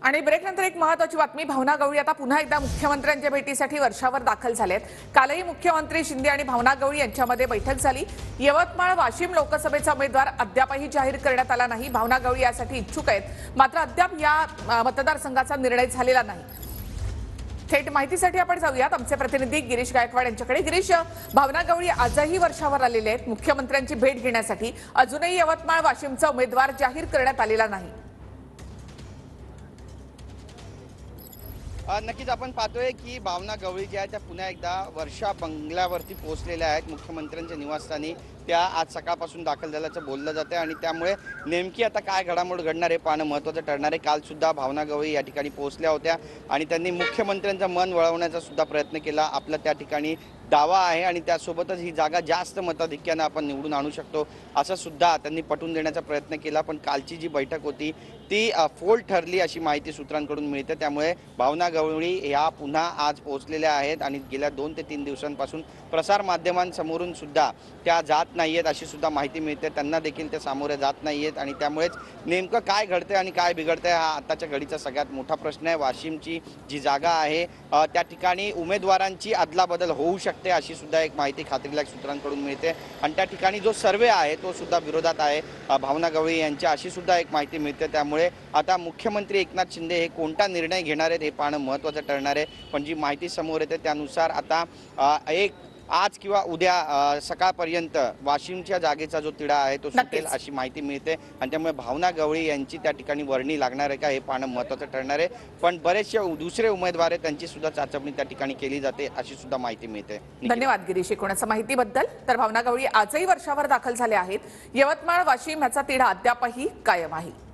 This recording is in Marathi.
आणि ब्रेकनंतर एक महत्त्वाची बातमी। भावना गवळी आता पुन्हा एकदा मुख्यमंत्र्यांच्या भेटीसाठी वर्षावर दाखल झालेत। कालही मुख्यमंत्री शिंदे आणि भावना गवळी यांच्यामध्ये बैठक झाली। यवतमाळ वाशिम लोकसभेचा उमेदवार अद्यापही जाहीर करण्यात आला नाही। भावना गवळी यासाठी इच्छुक आहेत, मात्र अद्याप या मतदारसंघाचा निर्णय झालेला नाही। थेट माहितीसाठी आपण जाऊयात आमचे प्रतिनिधी गिरीश गायकवाड यांच्याकडे। गिरीश, भावना गवळी आजही वर्षावर आलेले आहेत मुख्यमंत्र्यांची भेट घेण्यासाठी। अजूनही यवतमाळ वाशिमचा उमेदवार जाहीर करण्यात आलेला नाही। नक्कीच आपण पाहतोय की भावना गवळी ज्या आहेत त्या पुन्हा एकदा वर्षा बंगल्यावरती पोहोचलेल्या आहेत। मुख्यमंत्र्यांच्या निवासस्थानी त्या आज सकाळपासून दाखल झाल्याचं बोललं जातं आणि त्यामुळे नेमकी आता काय घडामोड घडणार आहे पाहणं महत्त्वाचं ठरणार आहे। काल सुद्धा भावना गवळी या ठिकाणी पोहोचल्या होत्या आणि त्यांनी मुख्यमंत्र्यांचं मन वळवण्याचा सुद्धा प्रयत्न केला। आपला त्या ठिकाणी दावा आहे आणि त्यासोबतच ही जागा जास्त मताधिक्यानं आपण निवडून आणू शकतो असं सुद्धा त्यांनी पटवून देण्याचा प्रयत्न केला। पण कालची जी बैठक होती ती फोल ठरली अशी माहिती सूत्रांकडून मिळते। त्यामुळे भावना गवळी ह्या पुन्हा आज पोहोचलेल्या आहेत आणि गेल्या 2 ते 3 दिवसांपासून प्रसार माध्यमांसमोरून सुद्धा त्या जात नाहीयेत अशी सुद्धा माहिती मिळते। त्यांना देखील ते सामोरे जात नाहीयेत आणि त्यामुळेच नेमकं काय घडतंय आणि काय बिघडतंय हा आताच्या घडीचा सगळ्यात मोठा प्रश्न आहे। वाशिमची जी जागा आहे त्या ठिकाणी उमेदवारांची अदलाबदल होऊ शकते अशी सुद्धा एक माहिती खात्रीलायक सूत्रांकडून मिळते आणि त्या ठिकाणी जो सर्वे आहे तो सुद्धा विरोधात आहे भावना गवळी यांच्या अशी सुद्धा एक माहिती मिळते। त्यामुळे आता मुख्यमंत्री एकनाथ शिंदे हे कोणता निर्णय घेणार आहेत हे पाहणं महत्त्वाचं ठरणार आहे। पण जी माहिती समोर येते त्यानुसार आता आज किंवा उद्या सकाळपर्यंत वाशिमच्या जागेचा जो तिढा आहे तो सुटेल अशी माहिती मिळते आणि त्यामुळे भावना गवळी यांची त्या ठिकाणी वर्णी लागणार आहे का हे पाहणं महत्त्वाचं ठरणार आहे। पण बरेचसे दुसरे उमेदवार आहेत त्यांची सुद्धा चाचपणी त्या ठिकाणी केली जाते अशी सुद्धा माहिती मिळते। धन्यवाद गिरीश एकूणच माहितीबद्दल। तर भावना गवळी आजही वर्षावर दाखल झाले आहेत। यवतमाळ वाशिम याचा तिढा अद्यापही कायम आहे।